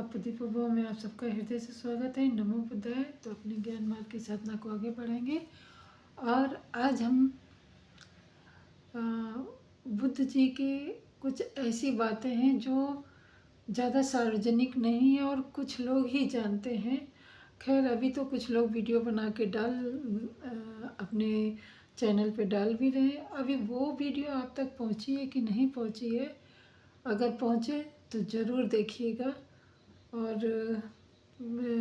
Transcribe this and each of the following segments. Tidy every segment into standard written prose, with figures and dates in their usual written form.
प्रदीप प्रभु में आप सबका हृदय से स्वागत है। नमो बुद्धाय। तो अपने ज्ञान मार्ग की साधना को आगे बढ़ाएंगे और आज हम बुद्ध जी की कुछ ऐसी बातें हैं जो ज़्यादा सार्वजनिक नहीं है और कुछ लोग ही जानते हैं। खैर अभी तो कुछ लोग वीडियो बना के अपने चैनल पे डाल भी रहे हैं। अभी वो वीडियो आप तक पहुंची है कि नहीं पहुंची है, अगर पहुंचे तो ज़रूर देखिएगा। और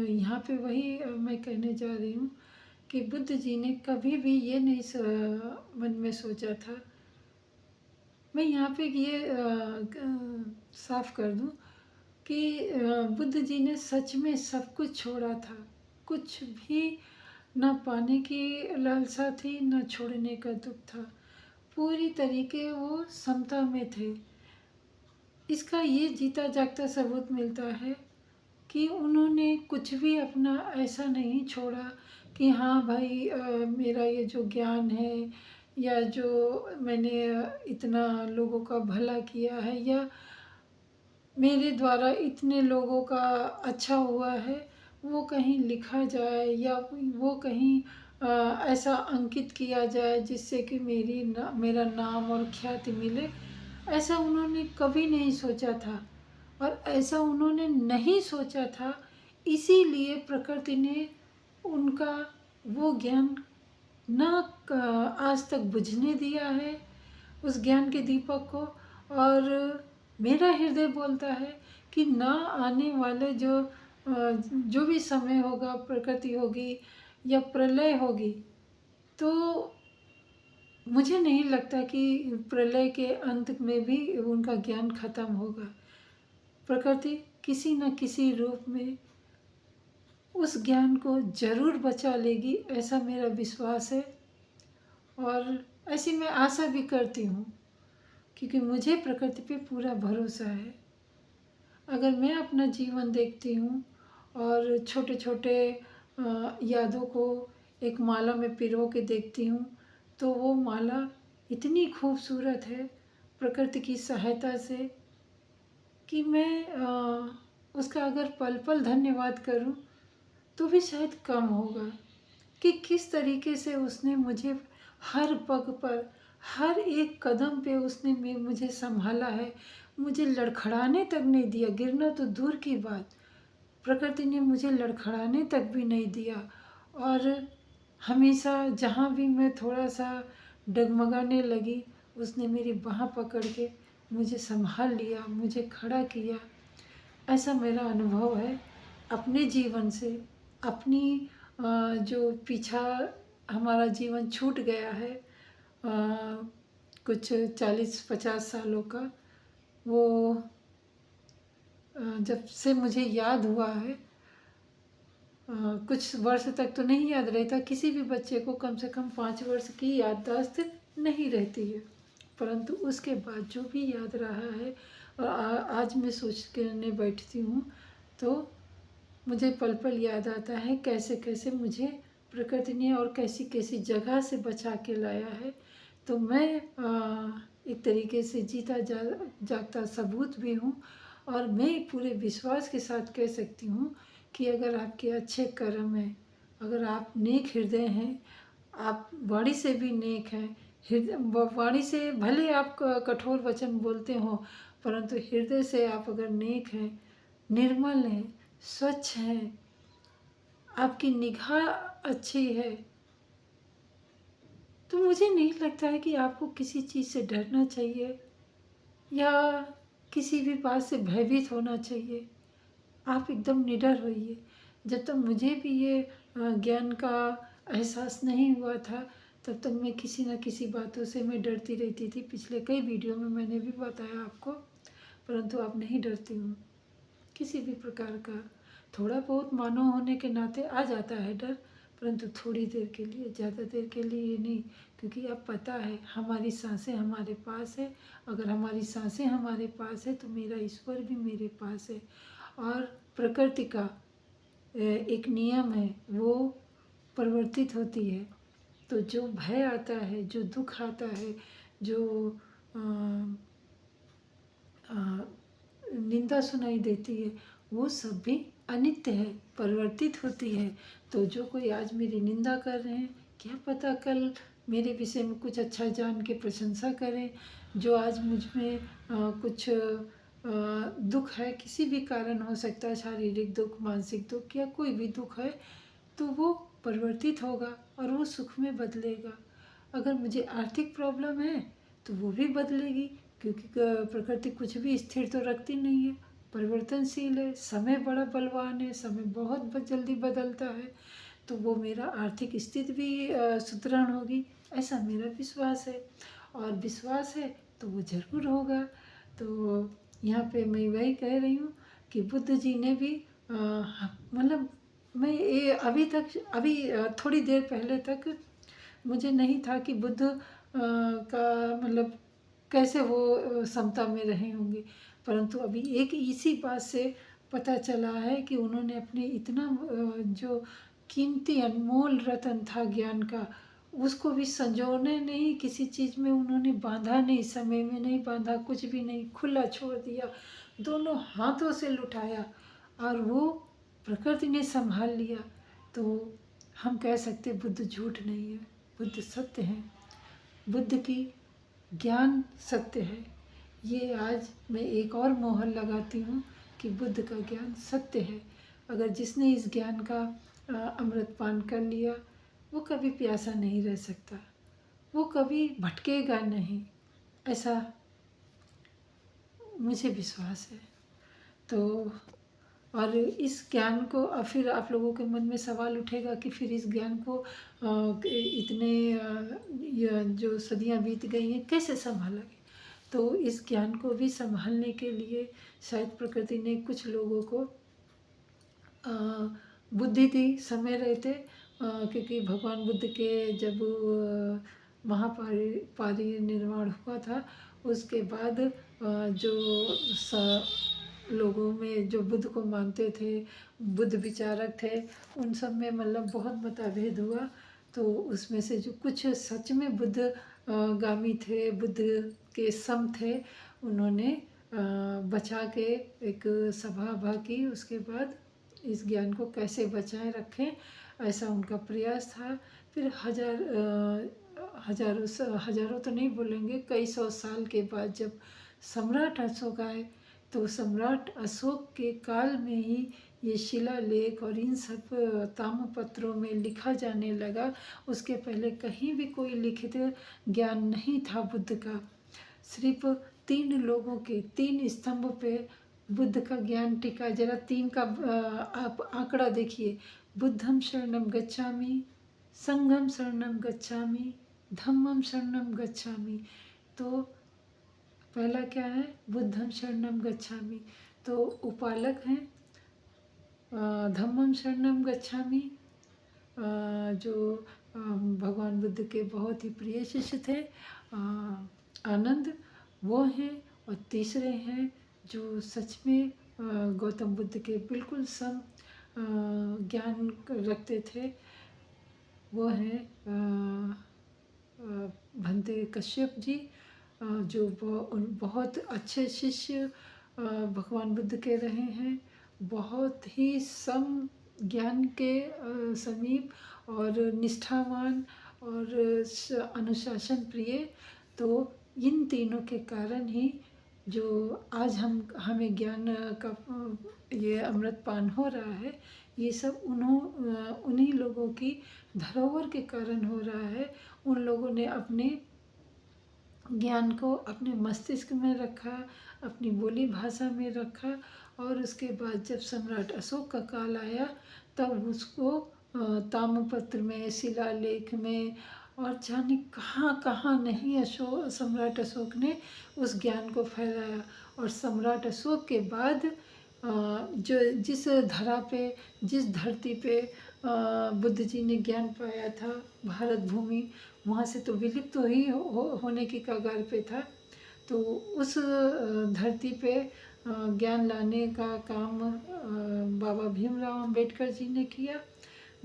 यहाँ पे वही मैं कहने जा रही हूँ कि बुद्ध जी ने कभी भी ये नहीं मन में सोचा था। मैं यहाँ पे ये साफ कर दूँ कि बुद्ध जी ने सच में सब कुछ छोड़ा था। कुछ भी ना पाने की लालसा थी, ना छोड़ने का दुख था। पूरी तरीके वो समता में थे। इसका ये जीता जागता सबूत मिलता है कि उन्होंने कुछ भी अपना ऐसा नहीं छोड़ा कि हाँ भाई मेरा ये जो ज्ञान है या जो मैंने इतना लोगों का भला किया है या मेरे द्वारा इतने लोगों का अच्छा हुआ है, वो कहीं लिखा जाए या वो कहीं ऐसा अंकित किया जाए जिससे कि मेरा नाम और ख्याति मिले। ऐसा उन्होंने कभी नहीं सोचा था। और ऐसा उन्होंने नहीं सोचा था, इसीलिए प्रकृति ने उनका वो ज्ञान ना आज तक बुझने दिया है, उस ज्ञान के दीपक को। और मेरा हृदय बोलता है कि ना आने वाले जो भी समय होगा, प्रकृति होगी या प्रलय होगी, तो मुझे नहीं लगता कि प्रलय के अंत में भी उनका ज्ञान खत्म होगा। प्रकृति किसी न किसी रूप में उस ज्ञान को जरूर बचा लेगी, ऐसा मेरा विश्वास है। और ऐसी मैं आशा भी करती हूँ क्योंकि मुझे प्रकृति पे पूरा भरोसा है। अगर मैं अपना जीवन देखती हूँ और छोटे छोटे यादों को एक माला में पिरो के देखती हूँ, तो वो माला इतनी खूबसूरत है प्रकृति की सहायता से कि मैं उसका अगर पल पल धन्यवाद करूं तो भी शायद कम होगा कि किस तरीके से उसने मुझे हर पग पर, हर एक कदम पे उसने मुझे संभाला है। मुझे लड़खड़ाने तक नहीं दिया, गिरना तो दूर की बात, प्रकृति ने मुझे लड़खड़ाने तक भी नहीं दिया। और हमेशा जहाँ भी मैं थोड़ा सा डगमगाने लगी, उसने मेरी बाँह पकड़ के मुझे संभाल लिया, मुझे खड़ा किया। ऐसा मेरा अनुभव है अपने जीवन से। अपनी जो पीछा हमारा जीवन छूट गया है कुछ 40-50 सालों का, वो जब से मुझे याद हुआ है, कुछ वर्ष तक तो नहीं याद रहता। किसी भी बच्चे को कम से कम 5 वर्ष की याददाश्त नहीं रहती है, परंतु उसके बाद जो भी याद रहा है और आज मैं सोच करने बैठती हूँ तो मुझे पल पल याद आता है कैसे कैसे मुझे प्रकृति ने और कैसी कैसी जगह से बचा के लाया है। तो मैं एक तरीके से जीता जागता सबूत भी हूँ। और मैं पूरे विश्वास के साथ कह सकती हूँ कि अगर आपके अच्छे कर्म हैं, अगर आप नेक हृदय हैं, आप वाणी से भी नेक हैं, वाणी से भले आप कठोर वचन बोलते हो, परंतु हृदय से आप अगर नेक हैं, निर्मल हैं, स्वच्छ हैं, आपकी निगाह अच्छी है, तो मुझे नहीं लगता है कि आपको किसी चीज़ से डरना चाहिए या किसी भी बात से भयभीत होना चाहिए। आप एकदम निडर होइए। जब तक मुझे भी ये ज्ञान का एहसास नहीं हुआ था, तब तक मैं किसी न किसी बातों से मैं डरती रहती थी। पिछले कई वीडियो में मैंने भी बताया आपको, परंतु अब नहीं डरती हूँ किसी भी प्रकार का। थोड़ा बहुत मानव होने के नाते आ जाता है डर, परंतु थोड़ी देर के लिए, ज़्यादा देर के लिए नहीं। क्योंकि अब पता है हमारी सांसें हमारे पास है। अगर हमारी सांसें हमारे पास है तो मेरा ईश्वर भी मेरे पास है। और प्रकृति का एक नियम है, वो परिवर्तित होती है। तो जो भय आता है, जो दुख आता है, जो निंदा सुनाई देती है, वो सब भी अनित्य है, परिवर्तित होती है। तो जो कोई आज मेरी निंदा कर रहे हैं, क्या पता कल मेरे विषय में कुछ अच्छा जान के प्रशंसा करें। जो आज मुझ में कुछ दुख है, किसी भी कारण हो सकता है, शारीरिक दुख, मानसिक दुख या कोई भी दुख है, तो वो परिवर्तित होगा और वो सुख में बदलेगा। अगर मुझे आर्थिक प्रॉब्लम है तो वो भी बदलेगी, क्योंकि प्रकृति कुछ भी स्थिर तो रखती नहीं है, परिवर्तनशील है। समय बड़ा बलवान है, समय बहुत जल्दी बदलता है। तो वो मेरा आर्थिक स्थिति भी सुदृढ़ होगी, ऐसा मेरा विश्वास है। और विश्वास है तो वो जरूर होगा। तो यहाँ पे मैं वही कह रही हूँ कि बुद्ध जी ने भी मतलब मैं ये अभी थोड़ी देर पहले तक मुझे नहीं था कि बुद्ध का मतलब कैसे वो समता में रहे होंगे। परंतु अभी एक इसी बात से पता चला है कि उन्होंने अपने इतना जो कीमती अनमोल रतन था ज्ञान का, उसको भी संजोने नहीं, किसी चीज़ में उन्होंने बांधा नहीं, समय में नहीं बांधा, कुछ भी नहीं, खुला छोड़ दिया, दोनों हाथों से लुटाया और वो प्रकृति ने संभाल लिया। तो हम कह सकते बुद्ध झूठ नहीं है, बुद्ध सत्य है, बुद्ध की ज्ञान सत्य है। ये आज मैं एक और मोहर लगाती हूँ कि बुद्ध का ज्ञान सत्य है। अगर जिसने इस ज्ञान का अमृत पान कर लिया, वो कभी प्यासा नहीं रह सकता, वो कभी भटकेगा नहीं, ऐसा मुझे विश्वास है। तो और इस ज्ञान को फिर आप लोगों के मन में सवाल उठेगा कि फिर इस ज्ञान को इतने जो सदियां बीत गई हैं कैसे संभाला गया। तो इस ज्ञान को भी संभालने के लिए शायद प्रकृति ने कुछ लोगों को बुद्धि दी समय रहते, क्योंकि भगवान बुद्ध के जब महापरिनिर्वाण हुआ था, उसके बाद जो लोगों में जो बुद्ध को मानते थे, बुद्ध विचारक थे, उन सब में मतलब बहुत मतभेद हुआ। तो उसमें से जो कुछ सच में बुद्ध गामी थे, बुद्ध के सम थे, उन्होंने बचा के एक सभा की। उसके बाद इस ज्ञान को कैसे बचाए रखें, ऐसा उनका प्रयास था। फिर हजारों तो नहीं बोलेंगे, कई सौ साल के बाद जब सम्राट अशोक आए, तो सम्राट अशोक के काल में ही ये शिलालेख और इन सब ताम्रपत्रों में लिखा जाने लगा। उसके पहले कहीं भी कोई लिखित ज्ञान नहीं था बुद्ध का। सिर्फ 3 लोगों के 3 स्तंभ पे बुद्ध का ज्ञान टिका। जरा 3 का आप आंकड़ा देखिए, बुद्धम शरणम गच्छामि, संघम शरणम गच्छामि, धम्मम शरणम गच्छामि। तो पहला क्या है, बुद्धम शरणम गच्छामि, तो उपालक हैं। धम्मम शरणम गच्छामि, जो भगवान बुद्ध के बहुत ही प्रिय शिष्य थे, आनंद, वो हैं। और तीसरे हैं जो सच में गौतम बुद्ध के बिल्कुल सम ज्ञान रखते थे, वो हैं भंते कश्यप जी, जो बहुत अच्छे शिष्य भगवान बुद्ध के रहे हैं, बहुत ही सम ज्ञान के समीप और निष्ठावान और अनुशासन प्रिय। तो इन तीनों के कारण ही जो आज हमें ज्ञान का ये अमृत पान हो रहा है, ये सब उन्हीं लोगों की धरोहर के कारण हो रहा है। उन लोगों ने अपने ज्ञान को अपने मस्तिष्क में रखा, अपनी बोली भाषा में रखा, और उसके बाद जब सम्राट अशोक का काल आया, तब उसको ताम्रपत्र में, शिलालेख में और जाने कहाँ कहाँ नहीं सम्राट अशोक ने उस ज्ञान को फैलाया। और सम्राट अशोक के बाद जो जिस धरा पे, जिस धरती पे बुद्ध जी ने ज्ञान पाया था, भारत भूमि, वहाँ से तो विलुप्त तो ही होने की कगार पे था। तो उस धरती पे ज्ञान लाने का काम बाबा भीमराव अंबेडकर जी ने किया,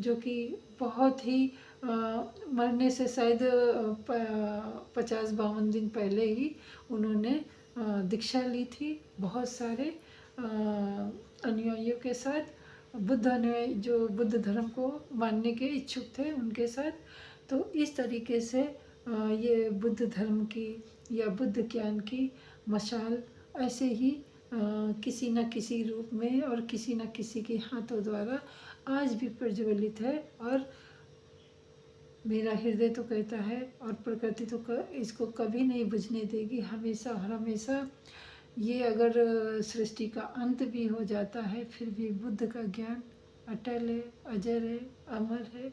जो कि बहुत ही मरने से शायद 50-52 दिन पहले ही उन्होंने दीक्षा ली थी। बहुत सारे भाइयों के साथ, बुद्ध अनुयायी जो बुद्ध धर्म को मानने के इच्छुक थे उनके साथ। तो इस तरीके से ये बुद्ध धर्म की या बुद्ध ज्ञान की मशाल ऐसे ही किसी न किसी रूप में और किसी न किसी के हाथों द्वारा आज भी प्रज्वलित है। और मेरा हृदय तो कहता है और प्रकृति तो इसको कभी नहीं बुझने देगी, हमेशा और हमेशा। ये अगर सृष्टि का अंत भी हो जाता है फिर भी बुद्ध का ज्ञान अटल है, अजर है, अमर है,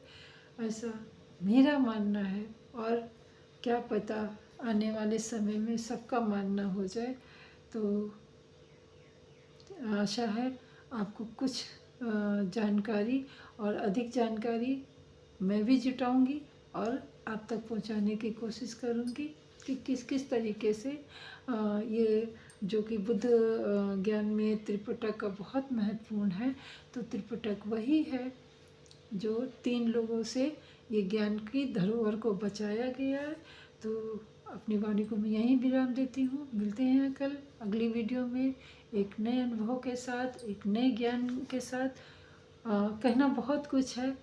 ऐसा मेरा मानना है। और क्या पता आने वाले समय में सबका मानना हो जाए। तो आशा है आपको कुछ जानकारी और अधिक जानकारी मैं भी जुटाऊंगी और आप तक पहुंचाने की कोशिश करूंगी कि किस किस तरीके से ये जो कि बुद्ध ज्ञान में त्रिपिटक का बहुत महत्वपूर्ण है। तो त्रिपिटक वही है जो 3 लोगों से ये ज्ञान की धरोहर को बचाया गया है। तो अपनी वाणी को मैं यहीं विराम देती हूँ। मिलते हैं कल अगली वीडियो में एक नए अनुभव के साथ, एक नए ज्ञान के साथ। कहना बहुत कुछ है,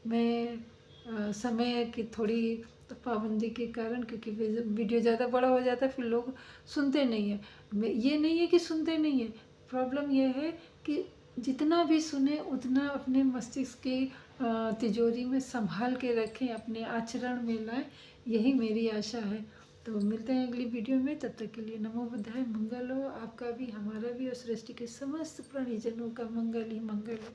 मैं समय की थोड़ी पाबंदी के कारण, क्योंकि वीडियो ज़्यादा बड़ा हो जाता है फिर लोग सुनते नहीं हैं। ये नहीं है कि सुनते नहीं है, प्रॉब्लम ये है कि जितना भी सुने उतना अपने मस्तिष्क की तिजोरी में संभाल के रखें, अपने आचरण में लाएं, यही मेरी आशा है। तो मिलते हैं अगली वीडियो में, तब तक के लिए नमो बुद्धाय। मंगल हो आपका भी, हमारा भी और सृष्टि के समस्त प्राणीजनों का मंगल ही मंगल हो।